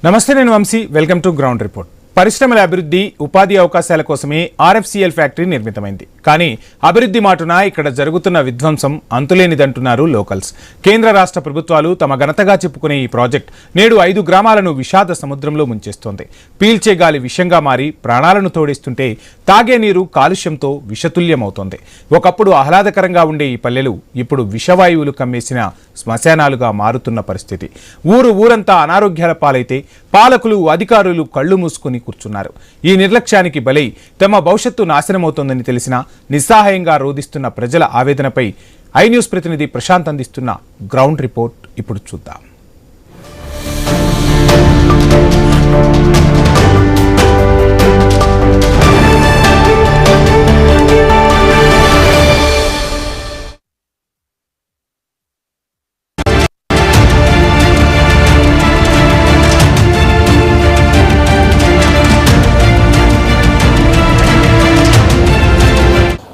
నమస్తే, నేను Vamshi. Welcome to ground report. పరిశ్రమల అభివృద్ధి, ఉపాధి అవకాశాల కోసమే ఆర్ఎఫ్సిఎల్ ఫ్యాక్టరీ నిర్మితమైంది. కానీ అభివృద్ధి మాటున ఇక్కడ జరుగుతున్న విధ్వంసం అంతులేనిదంటున్నారు లోకల్స్. కేంద్ర రాష్ట్ర ప్రభుత్వాలు తమ ఘనతగా చెప్పుకునే ఈ ప్రాజెక్ట్ నేడు 5 గ్రామాలను విషాద సముద్రంలో ముంచేస్తోంది. పీల్చే గాలి విషంగా మారి ప్రాణాలను తోడేస్తుంటే తాగే నీరు కాలుష్యంతో విషతుల్యమవుతోంది. ఒకప్పుడు ఆహ్లాదకరంగా ఉండే ఈ పల్లెలు ఇప్పుడు విషవాయువులు కమ్మేసిన శ్మశానాలుగా మారుతున్న పరిస్థితి. ఊరంతా అనారోగ్యాల పాలైతే పాలకులు, అధికారులు కళ్లు మూసుకుని కూర్చున్నారు. ఈ నిర్లక్ష్యానికి బలై తమ భవిష్యత్తు నాశనమవుతోందని తెలిసినా నిస్సహాయంగా రోధిస్తున్న ప్రజల ఆవేదనపై ఐ న్యూస్ ప్రతినిధి ప్రశాంత్ అందిస్తున్న గ్రౌండ్ రిపోర్ట్ ఇప్పుడు చూద్దాం.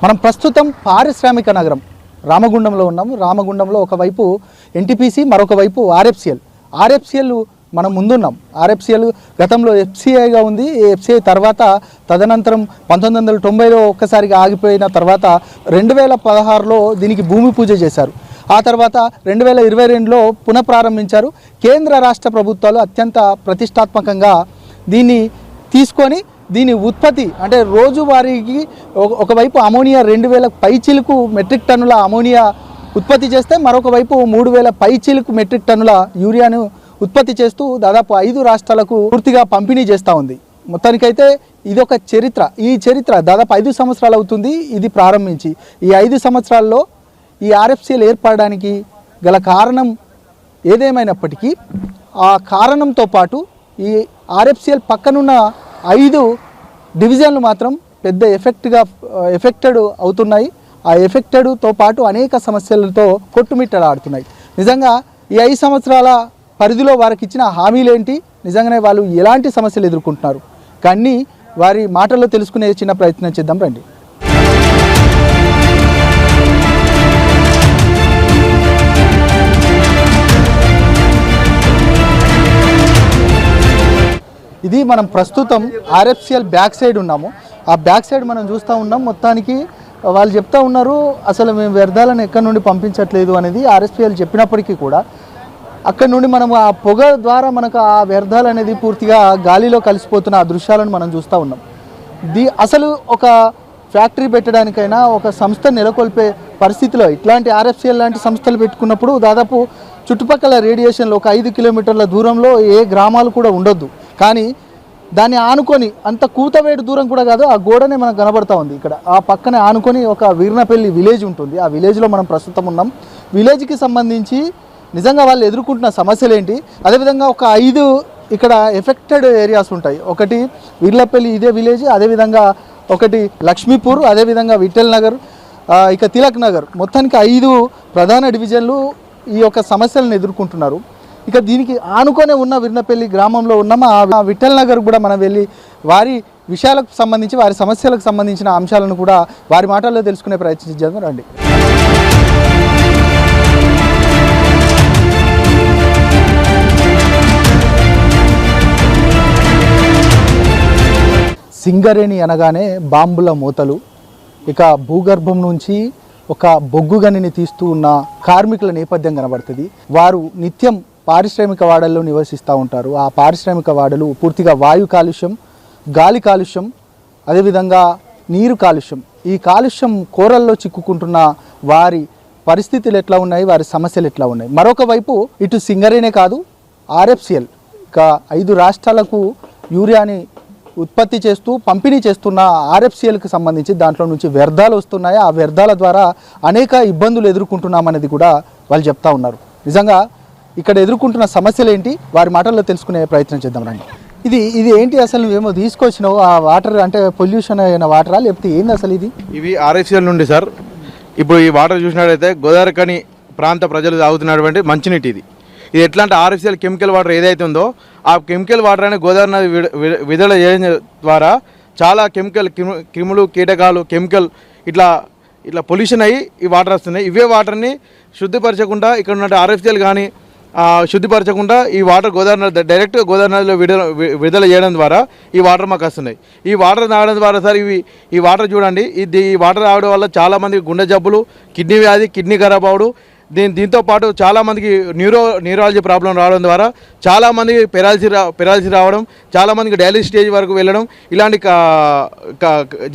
మనం ప్రస్తుతం పారిశ్రామిక నగరం రామగుండంలో ఉన్నాము. రామగుండంలో ఒకవైపు ఎన్టీపీసీ, మరొక వైపు ఆర్ఎఫ్సిఎల్ మనం ముందున్నాం. ఆర్ఎఫ్సిఎల్ గతంలో ఎఫ్సిఐగా ఉంది. ఈ ఎఫ్సిఐ తర్వాత తదనంతరం 1990లో ఒక్కసారిగా ఆగిపోయిన తర్వాత 2016లో దీనికి భూమి పూజ చేశారు. ఆ తర్వాత 2022లో పునఃప్రారంభించారు. కేంద్ర రాష్ట్ర ప్రభుత్వాలు అత్యంత ప్రతిష్టాత్మకంగా దీన్ని తీసుకొని దీని ఉత్పత్తి అంటే రోజువారీకి ఒకవైపు అమోనియా 2000 పైచిలుకు మెట్రిక్ టన్నుల అమోనియా ఉత్పత్తి చేస్తే, మరొక వైపు 3000 పైచిలుకు మెట్రిక్ టన్నుల యూరియాను ఉత్పత్తి చేస్తూ దాదాపు 5 రాష్ట్రాలకు పూర్తిగా పంపిణీ చేస్తూ ఉంది. మొత్తానికైతే ఇది ఒక చరిత్ర. ఈ చరిత్ర దాదాపు 5 సంవత్సరాలు అవుతుంది ఇది ప్రారంభించి. ఈ 5 సంవత్సరాల్లో ఈ ఆర్ఎఫ్సిఎల్ ఏర్పడడానికి గల కారణం ఏదేమైనప్పటికీ ఆ కారణంతో పాటు ఈ ఆర్ఎఫ్సిఎల్ పక్కనున్న 5 డివిజన్లు మాత్రం పెద్ద ఎఫెక్టెడ్ అవుతున్నాయి. ఆ ఎఫెక్టెడ్తో పాటు అనేక సమస్యలతో కొట్టుమిట్టలాడుతున్నాయి. నిజంగా ఈ 5 సంవత్సరాల పరిధిలో వారికి ఇచ్చిన హామీలేంటి, నిజంగానే వాళ్ళు ఎలాంటి సమస్యలు ఎదుర్కొంటున్నారు కానీ వారి మాటల్లో తెలుసుకునే చిన్న ప్రయత్నం చేద్దాం రండి. ఇది మనం ప్రస్తుతం ఆర్ఎఫ్సిఎల్ బ్యాక్ సైడ్ ఉన్నాము. ఆ బ్యాక్ సైడ్ మనం చూస్తూ ఉన్నాం. మొత్తానికి వాళ్ళు చెప్తా ఉన్నారు అసలు మేము వ్యర్థాలను ఎక్కడి నుండి పంపించట్లేదు అనేది. ఆర్ఎఫ్సిఎల్ చెప్పినప్పటికీ కూడా అక్కడి నుండి మనం ఆ పొగ ద్వారా మనకు ఆ వ్యర్థాలు అనేది పూర్తిగా గాలిలో కలిసిపోతున్న ఆ దృశ్యాలను మనం చూస్తూ ఉన్నాం. అసలు ఒక ఫ్యాక్టరీ పెట్టడానికైనా ఒక సంస్థ నెలకొల్పే పరిస్థితిలో ఇట్లాంటి ఆర్ఎఫ్సిఎల్ లాంటి సంస్థలు పెట్టుకున్నప్పుడు దాదాపు చుట్టుపక్కల రేడియేషన్లో ఒక 5 కిలోమీటర్ల దూరంలో ఏ గ్రామాలు కూడా ఉండొద్దు. కానీ దాన్ని ఆనుకొని అంత కూతవేడు దూరం కూడా కాదు, ఆ గోడనే మనకు కనబడతా ఉంది. ఇక్కడ ఆ పక్కనే ఆనుకొని ఒక వీర్నపల్లి విలేజ్ ఉంటుంది. ఆ విలేజ్లో మనం ప్రస్తుతం ఉన్నాం. విలేజ్కి సంబంధించి నిజంగా వాళ్ళు ఎదుర్కొంటున్న సమస్యలు ఏంటి, అదేవిధంగా ఒక 5 ఇక్కడ ఎఫెక్టెడ్ ఏరియాస్ ఉంటాయి. ఒకటి వీర్లపల్లి ఇదే విలేజ్, అదేవిధంగా ఒకటి లక్ష్మీపూర్, అదేవిధంగా విఠల్ నగర్, ఇక తిలక్ నగర్. మొత్తానికి 5 ప్రధాన డివిజన్లు ఈ యొక్క సమస్యలను ఎదుర్కొంటున్నారు. ఇక దీనికి ఆనుకొనే ఉన్న వీర్నపల్లి గ్రామంలో ఉన్నాము. ఆ విఠల్ నగర్ కూడా మనం వెళ్ళి వారి విషయాలకు సంబంధించి వారి సమస్యలకు సంబంధించిన అంశాలను కూడా వారి మాటల్లో తెలుసుకునే ప్రయత్నించాము రండి. సింగరేణి అనగానే బాంబుల మూతలు, ఇక భూగర్భం నుంచి ఒక బొగ్గు గనిని తీస్తూ ఉన్న కార్మికుల నేపథ్యం కనబడుతుంది. వారు నిత్యం పారిశ్రామిక వాడల్లో నివసిస్తూ ఉంటారు. ఆ పారిశ్రామిక వాడలు పూర్తిగా వాయు కాలుష్యం, గాలి కాలుష్యం, అదేవిధంగా నీరు కాలుష్యం. ఈ కాలుష్యం కోరల్లో చిక్కుకుంటున్న వారి పరిస్థితులు ఎట్లా ఉన్నాయి, వారి సమస్యలు ఎట్లా ఉన్నాయి. మరొక వైపు ఇటు సింగరేనే కాదు, ఆర్ఎఫ్సిఎల్ ఇక 5 రాష్ట్రాలకు యూరియాని ఉత్పత్తి చేస్తూ పంపిణీ చేస్తున్న ఆర్ఎఫ్సిఎల్కి సంబంధించి దాంట్లో నుంచి వ్యర్థాలు వస్తున్నాయి. ఆ వ్యర్థాల ద్వారా అనేక ఇబ్బందులు ఎదుర్కొంటున్నామనేది కూడా వాళ్ళు చెప్తా ఉన్నారు. నిజంగా ఇక్కడ ఎదుర్కొంటున్న సమస్యలు ఏంటి వారి మాటల్లో తెలుసుకునే ప్రయత్నం చేద్దాం రండి. ఇది ఏంటి అసలు, నువ్వేమో తీసుకొచ్చినావు ఆ వాటర్, అంటే పొల్యూషన్ అయిన వాటరా లేకపోతే ఏంది అసలు ఇది? ఇవి ఆర్ఎఫ్సిఎల్ నుండి సార్. ఇప్పుడు ఈ వాటర్ చూసినట్లయితే గోదావరికని ప్రాంత ప్రజలు తాగుతున్నటువంటి మంచినీటి ఇది ఎట్లా అంటే ఆర్ఎఫ్సిఎల్ కెమికల్ వాటర్ ఏదైతే ఉందో ఆ కెమికల్ వాటర్ అనేది గోదావరి నది విడుదల చేయడం ద్వారా చాలా క్రిములు, కీటకాలు, కెమికల్ ఇట్లా పొల్యూషన్ అయ్యి ఈ వాటర్ వస్తున్నాయి. ఇవే వాటర్ని శుద్ధిపరచకుండా ఇక్కడ ఉన్న ఆర్ఎఫ్సిఎల్ కానీ శుద్ధిపరచకుండా ఈ వాటర్ గోదావరి నది డైరెక్ట్గా గోదావరి నదిలో విడుదల చేయడం ద్వారా ఈ వాటర్ మాకు వస్తున్నాయి. ఈ వాటర్ తాగడం ద్వారా సార్ ఈ వాటర్ చూడండి, ఈ వాటర్ తాగడం వల్ల చాలామంది గుండె జబ్బులు, కిడ్నీ వ్యాధి, కిడ్నీ ఖరాబ్ అవడం, దీంతో పాటు చాలామందికి న్యూరాలజీ ప్రాబ్లం రావడం ద్వారా చాలామందికి పెరాలసిస్ రావడం, చాలామందికి డయాలిసిస్ స్టేజ్ వరకు వెళ్ళడం, ఇలాంటి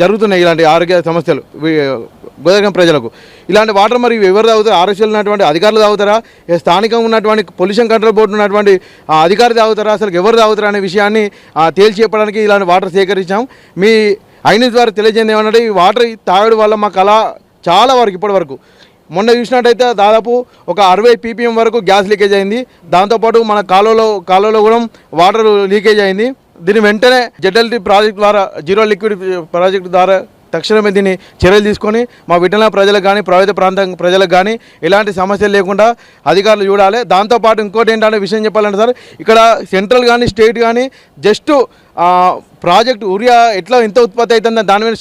జరుగుతున్నాయి. ఇలాంటి ఆరోగ్య సమస్యలు గోదావరి ప్రజలకు. ఇలాంటి వాటర్ మరి ఎవరు తాగుతారు? ఆర్ఎస్ఎల్ ఉన్నటువంటి అధికారులు తాగుతారా? స్థానికంగా ఉన్నటువంటి పొల్యూషన్ కంట్రోల్ బోర్డు ఉన్నటువంటి అధికారి తాగుతారా? అసలు ఎవరు తాగుతారా అనే విషయాన్ని తేల్చి చెప్పడానికి ఇలాంటి వాటర్ సేకరించాం. మీ ఐన్యూస్ ద్వారా తెలియజేయండి ఏమన్నట్టు ఈ వాటర్ తాగడం వల్ల మాకు అలా చాలా వరకు ఇప్పటి వరకు మొన్న చూసినట్టయితే దాదాపు ఒక 60 ppm వరకు గ్యాస్ లీకేజ్ అయింది. దాంతోపాటు మన కాలువలో కూడా వాటర్ లీకేజ్ అయింది. దీని వెంటనే జెడ్ఎల్టీ ప్రాజెక్ట్ ద్వారా, జీరో లిక్విడ్ ప్రాజెక్ట్ ద్వారా తక్షణమే దీన్ని చర్యలు తీసుకొని మా విఠల ప్రజలకు కానీ, ప్రభావిత ప్రాంతం ప్రజలకు కానీ ఎలాంటి సమస్యలు లేకుండా అధికారులు చూడాలి. దాంతోపాటు ఇంకోటి ఏంటంటే విషయం చెప్పాలంటే సార్, ఇక్కడ సెంట్రల్ కానీ స్టేట్ కానీ జస్ట్ ప్రాజెక్ట్ ఊరియా ఎంత ఉత్పత్తి అవుతుందో దాని మీద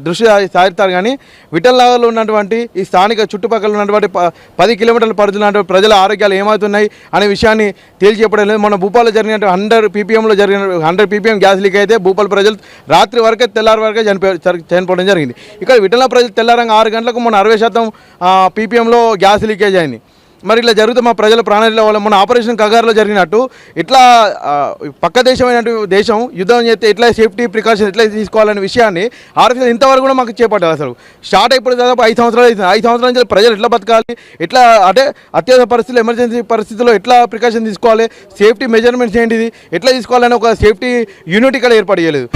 దృష్టి సారిస్తారు. కానీ విఠల్ నగర్లో ఉన్నటువంటి ఈ స్థానిక చుట్టుపక్కల ఉన్నటువంటి 10 కిలోమీటర్ల పరిధిలో ఉన్నటువంటి ప్రజల ఆరోగ్యాలు ఏమవుతున్నాయి అనే విషయాన్ని తేల్చి చెప్పడం లేదు. మన భూపాల్లో జరిగిన 100 ppm గ్యాస్ లీక్ అయితే భూపాల్ ప్రజలు రాత్రి వరకే తెల్లారి వరకే చనిపోవడం జరిగింది. ఇక్కడ విఠల ప్రజలు తెల్లారంగా 6 గంటలకు మన 60% ppmలో గ్యాస్ లీకేజ్ అయింది. మరి ఇట్లా జరుగుతూ మా ప్రజల ప్రాణాల వల్ల మన ఆపరేషన్ కగారులో జరిగినట్టు ఇట్లా పక్క దేశమైనటువంటి దేశం యుద్ధం చేస్తే ఎట్లా సేఫ్టీ ప్రికాషన్ ఎట్లా తీసుకోవాలనే విషయాన్ని ఆర్ఎఫ్ఎల్ ఇంతవరకు కూడా మాకు చేపట్టాలి. అసలు స్టార్ట్ అయిపోయి దాదాపు 5 సంవత్సరాలు అవుతుంది. 5 సంవత్సరాల నుంచి ప్రజలు ఎట్లా బతకాలి, ఎట్లా అంటే అత్యవసర పరిస్థితులు, ఎమర్జెన్సీ పరిస్థితుల్లో ఎట్లా ప్రికాషన్ తీసుకోవాలి, సేఫ్టీ మెజర్మెంట్స్ ఏంటిది, ఎట్లా తీసుకోవాలని ఒక సేఫ్టీ యూనిట్ ఇక్కడ ఏర్పాటు చేయలేదు.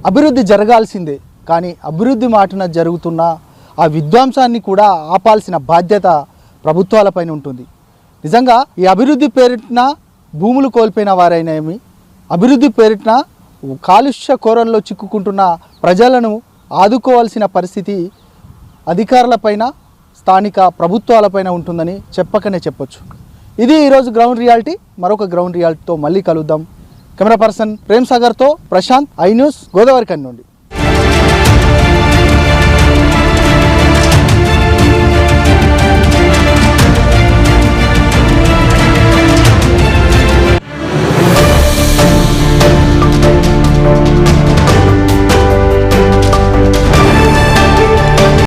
అభివృద్ధి జరగాల్సిందే, కానీ అభివృద్ధి మాటున జరుగుతున్న ఆ విధ్వంసాన్ని కూడా ఆపాల్సిన బాధ్యత ప్రభుత్వాలపైన ఉంటుంది. నిజంగా ఈ అభివృద్ధి పేరిట భూములు కోల్పోయిన వారైనా ఏమి, అభివృద్ధి పేరిట కాలుష్య కోరల్లో చిక్కుకుంటున్న ప్రజలను ఆదుకోవాల్సిన పరిస్థితి అధికారులపైన, స్థానిక ప్రభుత్వాలపైన ఉంటుందని చెప్పకనే చెప్పొచ్చు. ఇది ఈరోజు గ్రౌండ్ రియాలిటీ. మరొక గ్రౌండ్ రియాలిటీతో మళ్ళీ కలుద్దాం. కెమెరా పర్సన్ ప్రేమ్ సాగర్తో ప్రశాంత్, ఐ న్యూస్, గోదావరి కని నుండి.